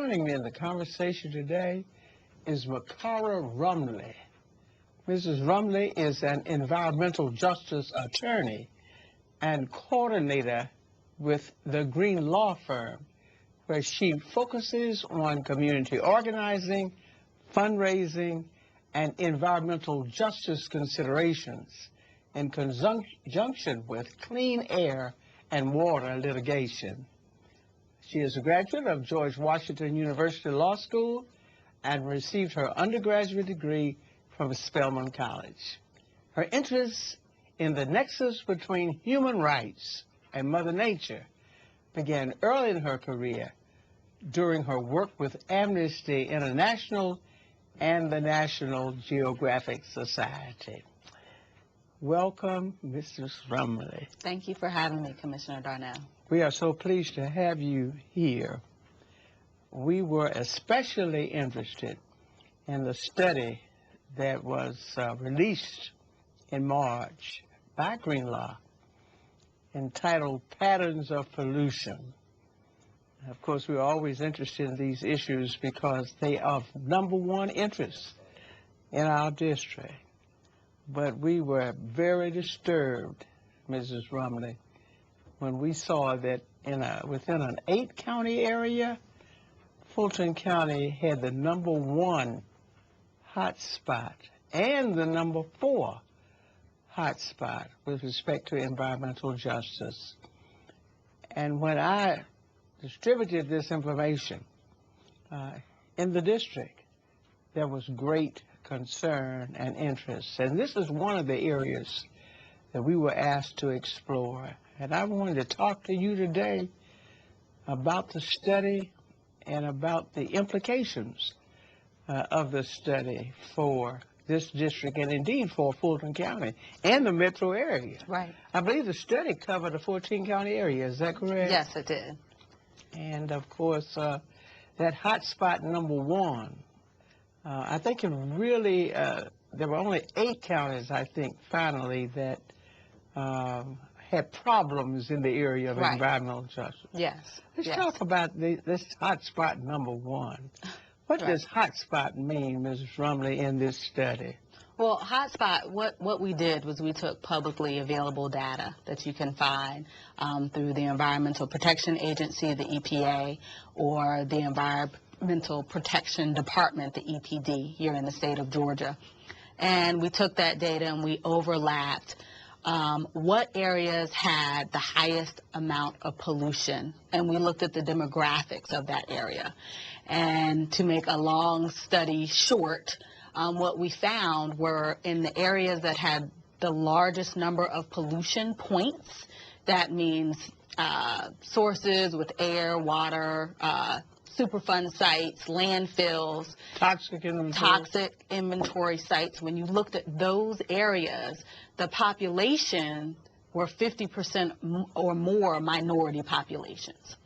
joining me in the conversation today is Mckara Rumley. Mrs. Rumley is an environmental justice attorney and coordinator with the GreenLaw firm, where she focuses on community organizing, fundraising, and environmental justice considerations in conjunction with clean air and water litigation. She is a graduate of George Washington University Law School and received her undergraduate degree from Spelman College. Her interests in the nexus between human rights and Mother Nature began early in her career during her work with Amnesty International and the National Geographic Society. Welcome, Mrs. Rumley. Thank you for having me, Commissioner Darnell. We are so pleased to have you here. We were especially interested in the study that was released in March by GreenLaw entitled Patterns of Pollution. Of course, we're always interested in these issues because they are of #1 interest in our district. But we were very disturbed, Mrs. Rumley, when we saw that within an 8-county area, Fulton County had the #1 hot spot and the #4 hot spot with respect to environmental justice. And when I distributed this information in the district, there was great concern and interest. And this is one of the areas that we were asked to explore. And I wanted to talk to you today about the study and about the implications of the study for this district and indeed for Fulton County and the metro area. Right. I believe the study covered a 14-county area. Is that correct? Yes, it did. And of course, that hot spot #1, I think it really, there were only 8 counties, I think, finally, that had problems in the area of environmental justice. Yes. Let's talk about this hot spot #1. What does hot spot mean, Mrs. Rumley, in this study? Well, hotspot, what we did was we took publicly available data that you can find through the Environmental Protection Agency, the EPA, or the Environmental Protection Department, the EPD, here in the state of Georgia. And we took that data and we overlapped what areas had the highest amount of pollution. And we looked at the demographics of that area. And to make a long study short, what we found were in the areas that had the largest number of pollution points, that means sources with air, water, Superfund sites, landfills, toxic inventory sites. When you looked at those areas, the population were 50% or more minority populations.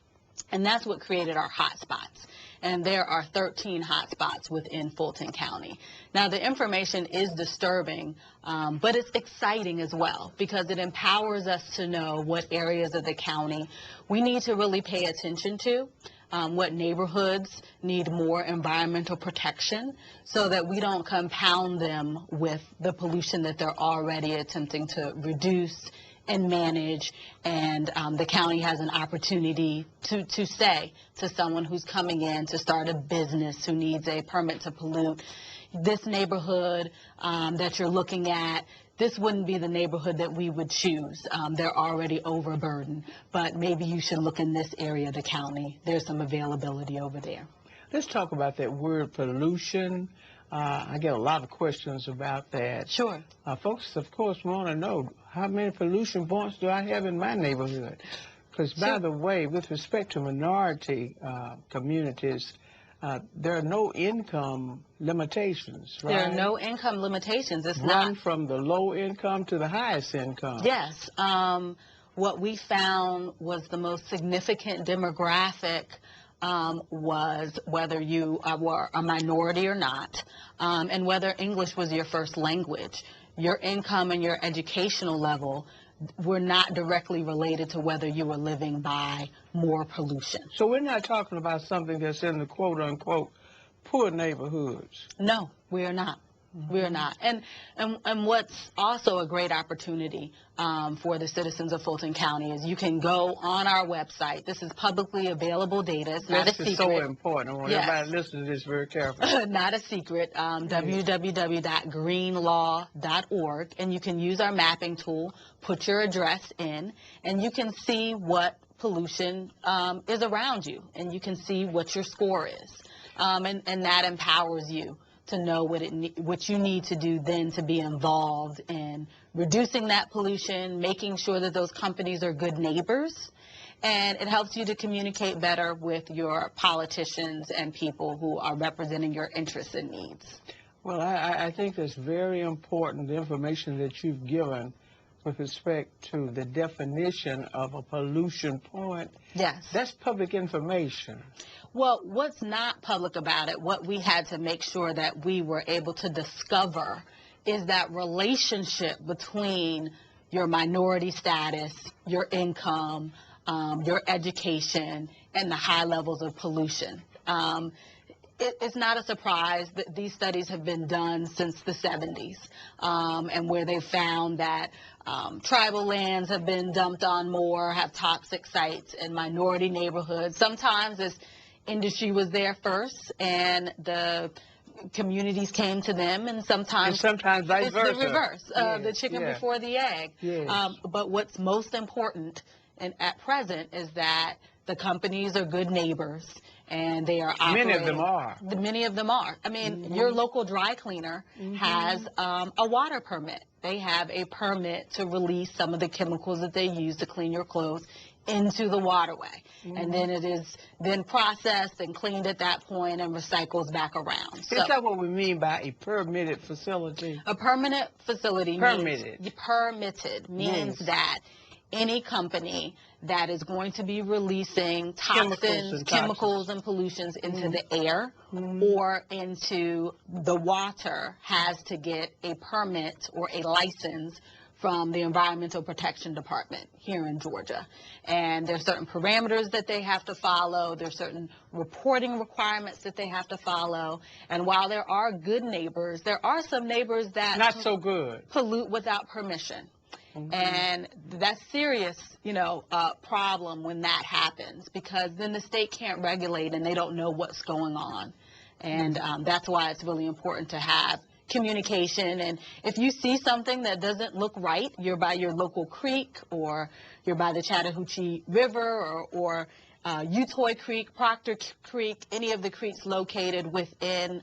And that's what created our hotspots. And there are 13 hotspots within Fulton County. Now, the information is disturbing, but it's exciting as well because it empowers us to know what areas of the county we need to really pay attention to, what neighborhoods need more environmental protection so that we don't compound them with the pollution that they're already attempting to reduce and manage, and the county has an opportunity to say to someone who's coming in to start a business who needs a permit to pollute, this neighborhood that you're looking at, this wouldn't be the neighborhood that we would choose. They're already overburdened, but maybe you should look in this area of the county. There's some availability over there. Let's talk about that word pollution. I get a lot of questions about that. Sure. Folks, of course, want to know how many pollution points do I have in my neighborhood? Because, by the way, with respect to minority communities, there are no income limitations, right? There are no income limitations. It's Run from the low income to the highest income. Yes. What we found was the most significant demographic was whether you were a minority or not, and whether English was your first language. Your income and your educational level were not directly related to whether you were living by more pollution. So we're not talking about something that's in the quote-unquote poor neighborhoods. No, we are not. We are not. And what's also a great opportunity for the citizens of Fulton County is you can go on our website. This is publicly available data. It's not a secret. That's so important. I want everybody to listen to this very carefully. Not a secret. www.greenlaw.org. And you can use our mapping tool, put your address in, and you can see what pollution is around you. And you can see what your score is. And that empowers you to know what you need to do then to be involved in reducing that pollution, making sure that those companies are good neighbors, and it helps you to communicate better with your politicians and people who are representing your interests and needs. Well, I think that's very important, the information that you've given with respect to the definition of a pollution point. Yes. That's public information. Well, what's not public about it, what we had to make sure that we were able to discover is that relationship between your minority status, your income, your education, and the high levels of pollution. It's not a surprise that these studies have been done since the 70s, and where they found that tribal lands have been dumped on more, have toxic sites in minority neighborhoods. Sometimes this industry was there first, and the communities came to them, and sometimes vice versa. It's the reverse, the chicken before the egg. Yes. But what's most important at present is that the companies are good neighbors, and they are operating. Many of them are. Many of them are. I mean, your local dry cleaner has a water permit. They have a permit to release some of the chemicals that they use to clean your clothes into the waterway. And then it is then processed and cleaned at that point and recycles back around. Is that what we mean by a permitted facility? A permanent facility permitted means that any company that is going to be releasing toxins, chemicals and pollutions into the air or into the water has to get a permit or a license from the Environmental Protection Department here in Georgia. And there's certain parameters that they have to follow. There's certain reporting requirements that they have to follow. And while there are good neighbors, there are some neighbors that not so good pollute without permission. And that's serious, problem when that happens, because then the state can't regulate and they don't know what's going on. And that's why it's really important to have communication. And if you see something that doesn't look right, you're by your local creek, or you're by the Chattahoochee River, or Utoy Creek, Proctor Creek, any of the creeks located within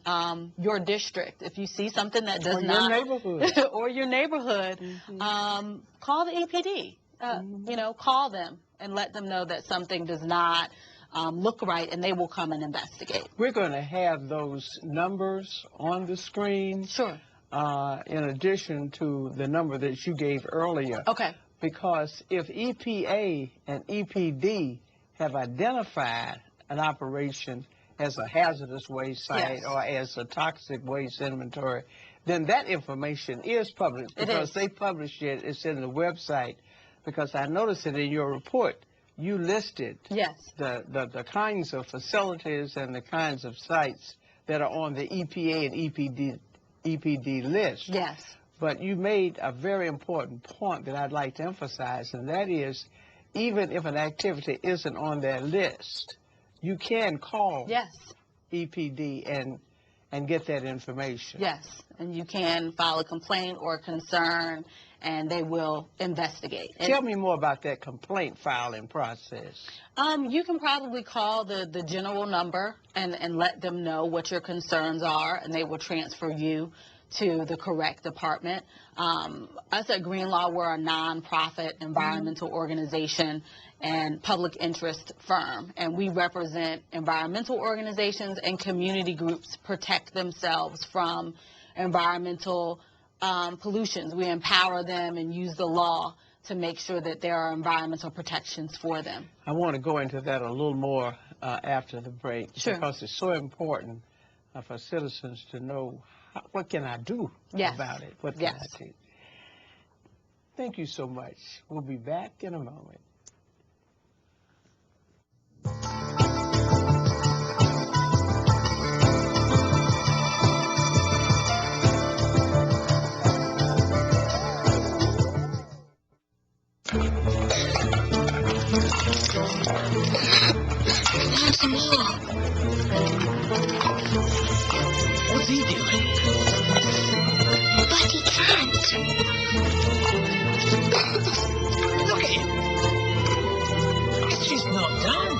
your district. If you see something that does not, or your neighborhood, call the EPD. Call them and let them know that something does not look right, and they will come and investigate. We're going to have those numbers on the screen. Sure. In addition to the number that you gave earlier. Okay. Because if EPA and EPD have identified an operation as a hazardous waste site or as a toxic waste inventory, then that information is public because they published it. It's in the website. Because I noticed it in your report. You listed the kinds of facilities and the kinds of sites that are on the EPA and EPD list. Yes. But you made a very important point that I'd like to emphasize, and that is, even if an activity isn't on their list, you can call EPD and get that information. Yes, and you can file a complaint or a concern, and they will investigate. Tell me more about that complaint filing process. You can probably call the general number and let them know what your concerns are, and they will transfer you to the correct department. Us at GreenLaw, we're a nonprofit environmental organization and public interest firm, and we represent environmental organizations and community groups protect themselves from environmental pollutions. We empower them and use the law to make sure that there are environmental protections for them. I want to go into that a little more after the break, because it's so important for citizens to know what can I do about it? What can I do? Thank you so much. We'll be back in a moment. What's he doing? But he can't. Look at him. It's just not done.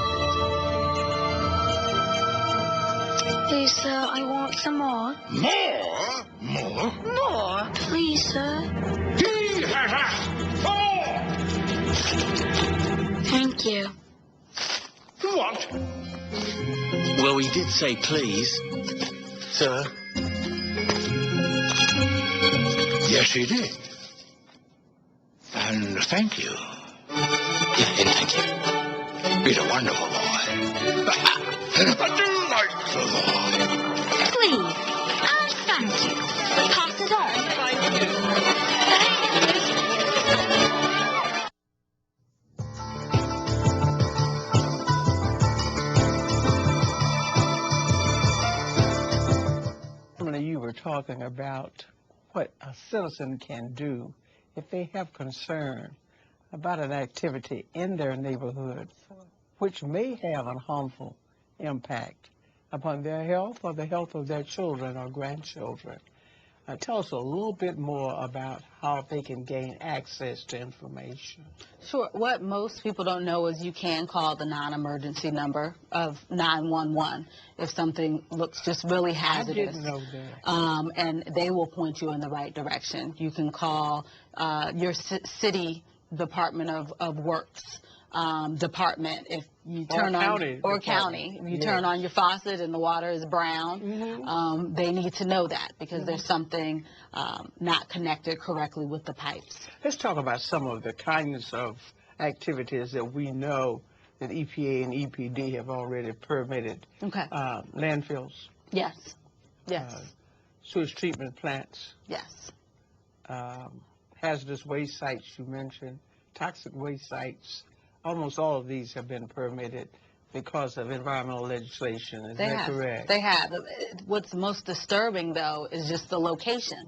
Please, sir, I want some more. More? More? More? Please, sir. He has asked for! Thank you. What? Well, we did say please, sir. Yes, he did. And thank you. And thank you. He's a wonderful boy. A delightful boy. Please. And thank you. Pass it on. Thank you. You were talking about what a citizen can do if they have concern about an activity in their neighborhood which may have a harmful impact upon their health or the health of their children or grandchildren. Tell us a little bit more about how they can gain access to information. Sure. What most people don't know is you can call the non-emergency number of 911 if something looks just really hazardous. I didn't know that. And they will point you in the right direction. You can call your city Department of Works department if you turn county. If you turn on your faucet and the water is brown, they need to know that because there's something not connected correctly with the pipes. Let's talk about some of the kinds of activities that we know that EPA and EPD have already permitted. Okay. Landfills. Yes. Yes. Sewage treatment plants. Yes. Hazardous waste sites you mentioned, toxic waste sites. Almost all of these have been permitted because of environmental legislation. Is that correct? They have. What's most disturbing, though, is just the location.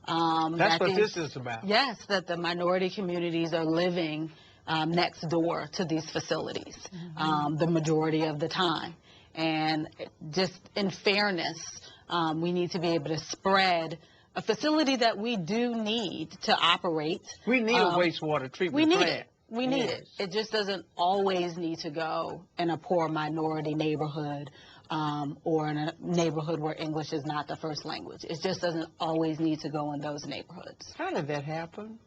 That's what this is about. Yes, that the minority communities are living next door to these facilities the majority of the time. And just in fairness, we need to be able to spread a facility that we do need to operate. We need a wastewater treatment plant. We need it. It just doesn't always need to go in a poor minority neighborhood or in a neighborhood where English is not the first language. It just doesn't always need to go in those neighborhoods. How did that happen?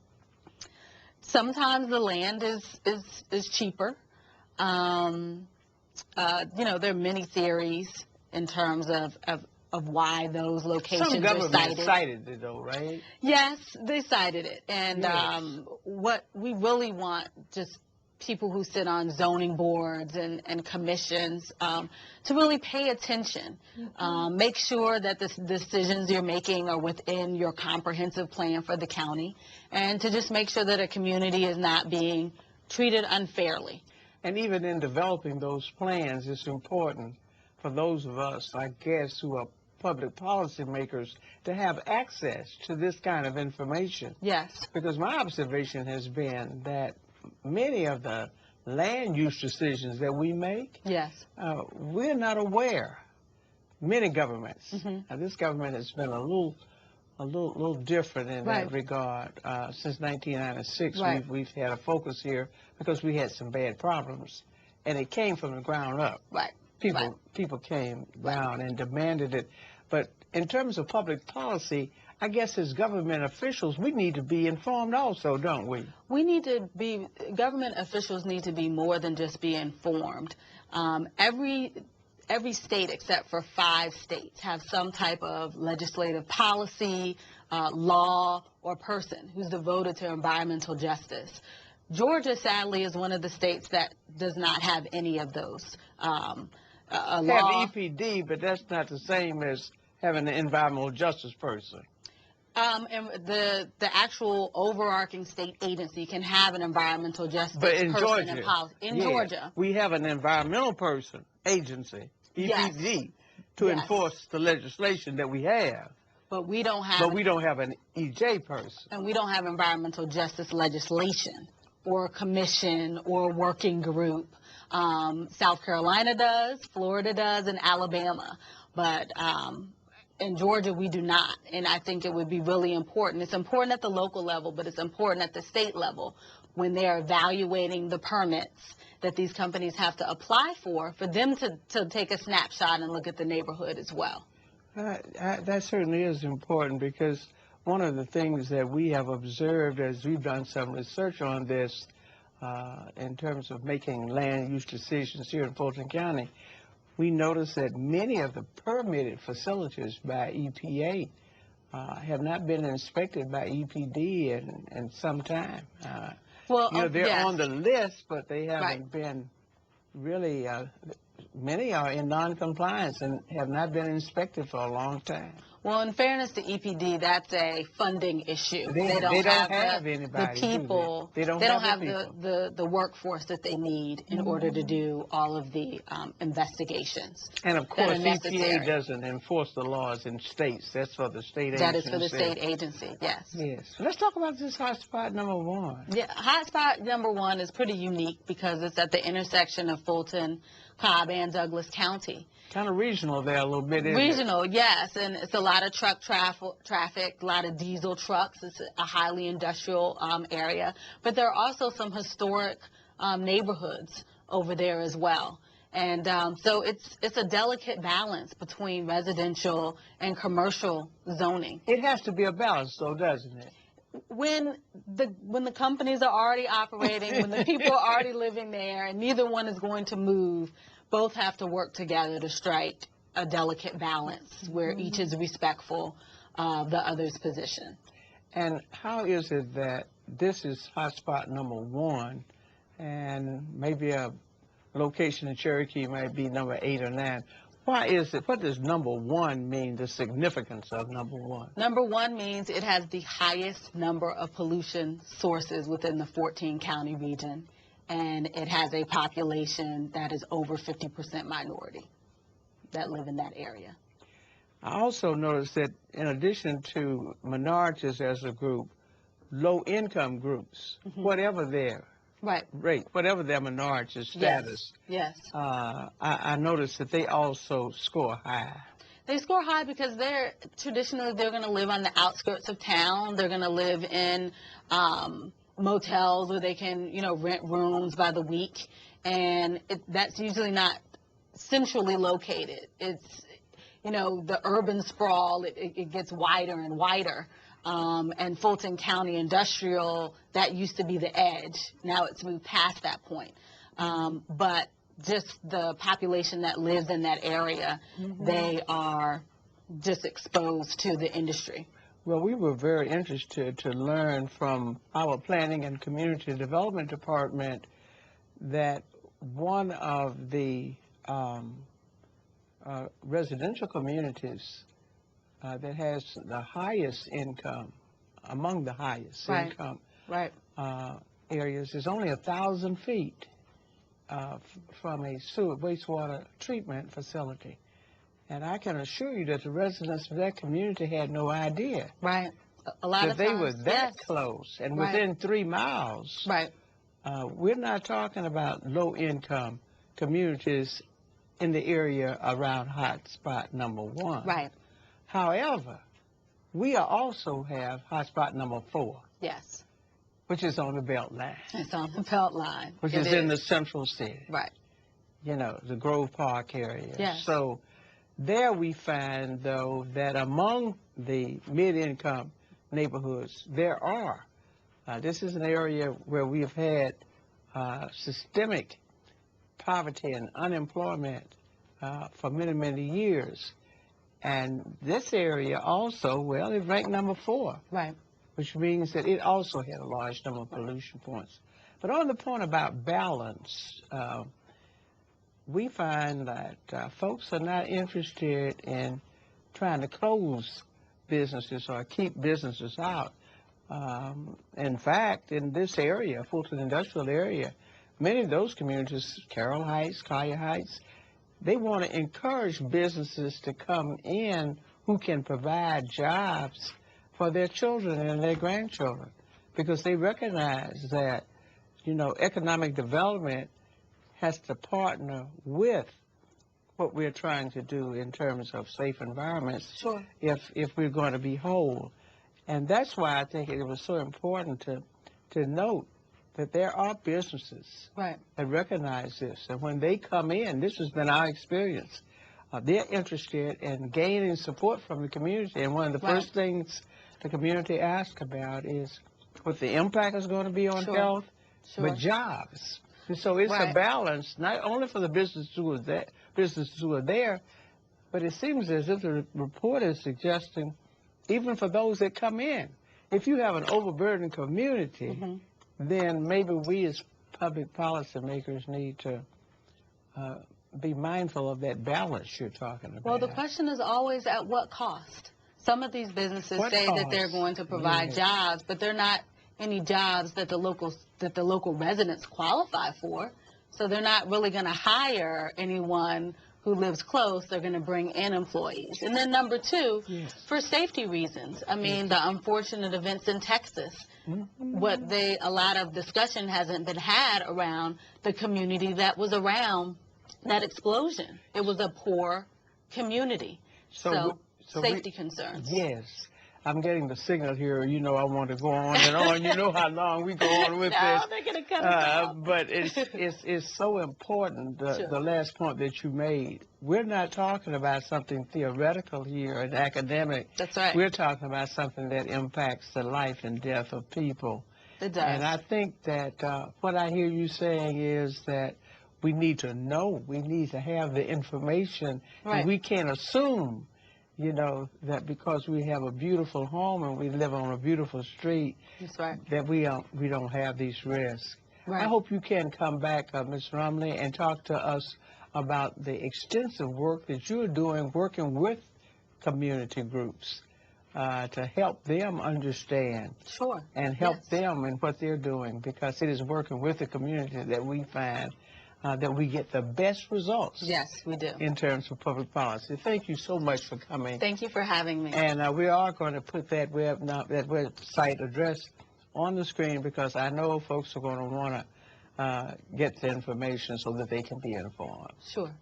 Sometimes the land is cheaper. There are many theories in terms of why those locations Some are government cited it, though, right? Yes, they cited it. And what we really want, just people who sit on zoning boards and commissions, to really pay attention. Make sure that the decisions you're making are within your comprehensive plan for the county, and to just make sure that a community is not being treated unfairly. And even in developing those plans, it's important for those of us, I guess, who are public policy makers to have access to this kind of information. Yes. Because my observation has been that many of the land use decisions that we make, we're not aware. Many governments. This government has been a little different in that regard. Since 1996, we've had a focus here because we had some bad problems, and it came from the ground up. People came down and demanded it. But in terms of public policy, I guess as government officials, we need to be informed also, don't we? Government officials need to be more than just be informed. Every state except for 5 states have some type of legislative policy, law, or person who's devoted to environmental justice. Georgia, sadly, is one of the states that does not have any of those. Have EPD, but that's not the same as having an environmental justice person. And the actual overarching state agency can have an environmental justice But in person Georgia, in policy. In yeah, Georgia, we have an environmental person, agency, Yes. EPG, to Yes. enforce the legislation that we have. but we don't have. But we don't have an EJ person. And we don't have environmental justice legislation or commission or working group. South Carolina does, Florida does, and Alabama. But in Georgia, we do not. And I think it would be really important. It's important at the local level, but it's important at the state level when they're evaluating the permits that these companies have to apply for them to take a snapshot and look at the neighborhood as well. That certainly is important, because one of the things that we have observed as we've done some research on this in terms of making land use decisions here in Fulton County, we noticed that many of the permitted facilities by EPA have not been inspected by EPD in some time. They're yes. on the list, but they haven't Right. been really, many are in non-compliance and have not been inspected for a long time. Well, in fairness to EPD, that's a funding issue. They don't have the anybody, people. do they? They don't have the people. the workforce that they need in order to do all of the investigations. And of course, that are necessary. EPA doesn't enforce the laws in states. That's for the state agency. That is for the state agency, yes. Yes. Let's talk about this hotspot number one. Yeah, hotspot number one is pretty unique because it's at the intersection of Fulton, Cobb, and Douglas County. Kind of regional there a little bit, isn't it? Regional, yes, and it's a lot of truck traffic, a lot of diesel trucks. It's a highly industrial area, but there are also some historic neighborhoods over there as well. And so it's a delicate balance between residential and commercial zoning. It has to be a balance, though, doesn't it? When the companies are already operating, when the people are already living there, and neither one is going to move, both have to work together to strike a delicate balance where each is respectful of the other's position. And how is it that this is hotspot number one, and maybe a location in Cherokee might be number 8 or 9? Why is it? What does number one mean, the significance of number one? Number one means it has the highest number of pollution sources within the 14-county region, and it has a population that is over 50% minority that live in that area. I also noticed that in addition to minorities as a group, low-income groups, whatever their rate, whatever their minority status, yes. I noticed that they also score high. They score high because they're going to live on the outskirts of town. They're going to live in motels where they can, rent rooms by the week, and that's usually not centrally located. It's, the urban sprawl. It gets wider and wider. And Fulton County Industrial, that used to be the edge. Now it's moved past that point. But just the population that lives in that area, they are just exposed to the industry. Well, we were very interested to learn from our Planning and Community Development Department that one of the residential communities that has the highest income, among the highest income areas, is only 1,000 feet from a wastewater treatment facility. And I can assure you that the residents of that community had no idea A lot that of they times, were that close and within 3 miles. We're not talking about low-income communities in the area around hotspot number one. However, we also have hotspot number 4. Yes. Which is on the belt line. It's on the belt line. Which is in the central city. The Grove Park area. Yes. So there we find, though, that among the mid-income neighborhoods, there are. This is an area where we've had systemic poverty and unemployment for many, many years. And this area also, well, it ranked number 4. Which means that it also had a large number of pollution points. But on the point about balance, we find that folks are not interested in trying to close businesses or keep businesses out. In fact, in this area, Fulton industrial area, many of those communities, Carroll Heights, Collier Heights, they want to encourage businesses to come in who can provide jobs for their children and their grandchildren, because they recognize that, you know, economic development has to partner with what we're trying to do in terms of safe environments. Sure. If we're going to be whole. And that's why I think it was so important to note that there are businesses Right. that recognize this. And when they come in, this has been our experience, they're interested in gaining support from the community. And one of the Right. first things the community asks about is what the impact is going to be on Sure. health, Sure. but jobs. And so it's a Right. balance, not only for the businesses who are there, but it seems as if the report is suggesting even for those that come in. If you have an overburdened community, then maybe we as public policymakers need to be mindful of that balance you're talking about. Well, the question is always at what cost? Some of these businesses What say that they're cost? going to provide Yes. jobs, but they're not any jobs that the local residents qualify for. So they're not really going to hire anyone who lives close. They're going to bring in employees. And then number two, Yes. for safety reasons. I mean, the unfortunate events in Texas. A lot of discussion hasn't been had around the community that was around that explosion. It was a poor community. So safety concerns. Yes. I'm getting the signal here. You know, I want to go on and on. You know how long we go on with No, this. they're going to cut us off. But it's so important, Sure. the last point that you made. We're not talking about something theoretical here and academic. That's right. We're talking about something that impacts the life and death of people. It does. And I think that what I hear you saying is that we need to know, we need to have the information, Right. and we can't assume, you know, that because we have a beautiful home and we live on a beautiful street, That's right. that we don't have these risks. Right. I hope you can come back, Ms. Rumley, and talk to us about the extensive work that you're doing, working with community groups to help them understand Sure. and help Yes. them in what they're doing, because it is working with the community that we find that we get the best results. Yes, we do. In terms of public policy. Thank you so much for coming. Thank you for having me. And we are going to put that website address on the screen, because I know folks are going to want to get the information so that they can be informed. Sure.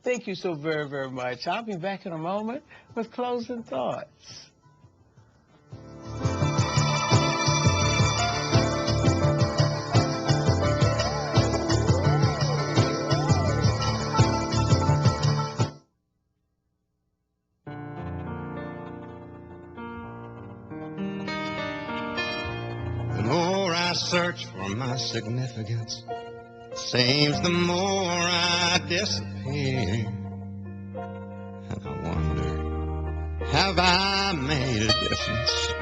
Thank you so very, very much. I'll be back in a moment with closing thoughts. The more I search for my significance, seems the more I disappear. And I wonder, have I made a difference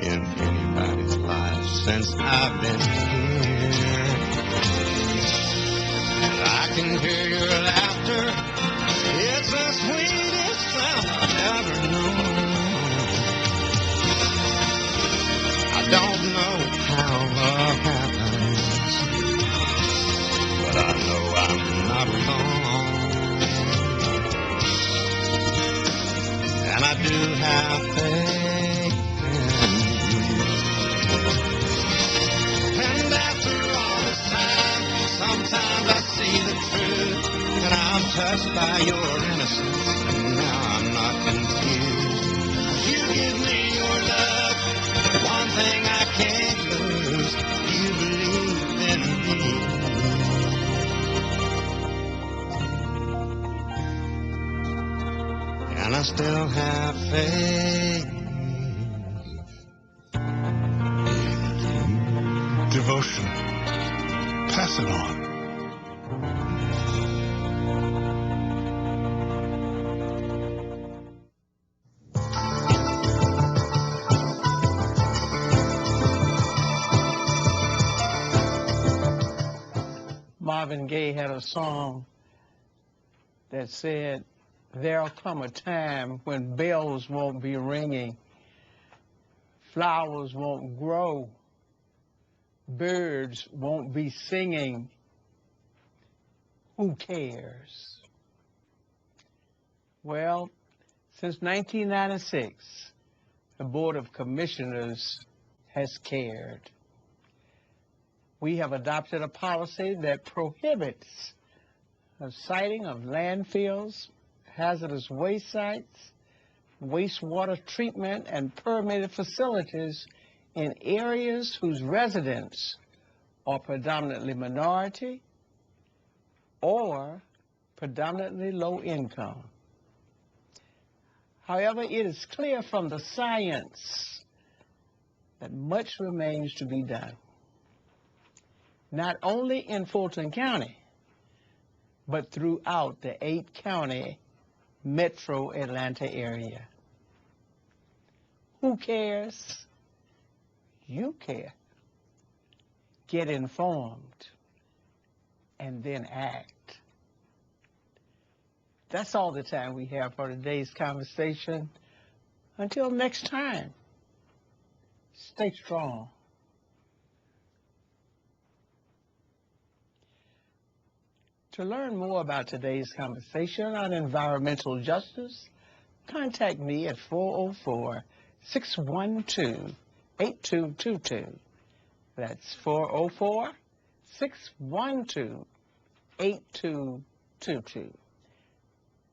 in anybody's life since I've been here? And I can hear your laughter, it's the sweetest sound I've ever known. I don't know how love happens, but I know I'm not alone. And I do have faith in you. And after all this time, sometimes I see the truth, and I'm touched by your innocence, and now I'm not confused. You give me your love, one thing I can't lose, you believe in me. And I still have faith in you. Devotion. Pass it on. Marvin Gaye had a song that said, there'll come a time when bells won't be ringing, flowers won't grow, birds won't be singing. Who cares? Well, since 1996, the Board of Commissioners has cared. We have adopted a policy that prohibits the siting of landfills, hazardous waste sites, wastewater treatment, and permitted facilities in areas whose residents are predominantly minority or predominantly low income. However, it is clear from the science that much remains to be done, not only in Fulton County, but throughout the 8-county metro Atlanta area. Who cares? You care. Get informed and then act. That's all the time we have for today's conversation. Until next time, stay strong. To learn more about today's conversation on environmental justice, contact me at 404-612-8222. That's 404-612-8222.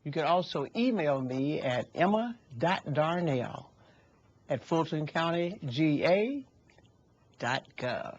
You can also email me at emma.darnell@fultoncountyga.gov.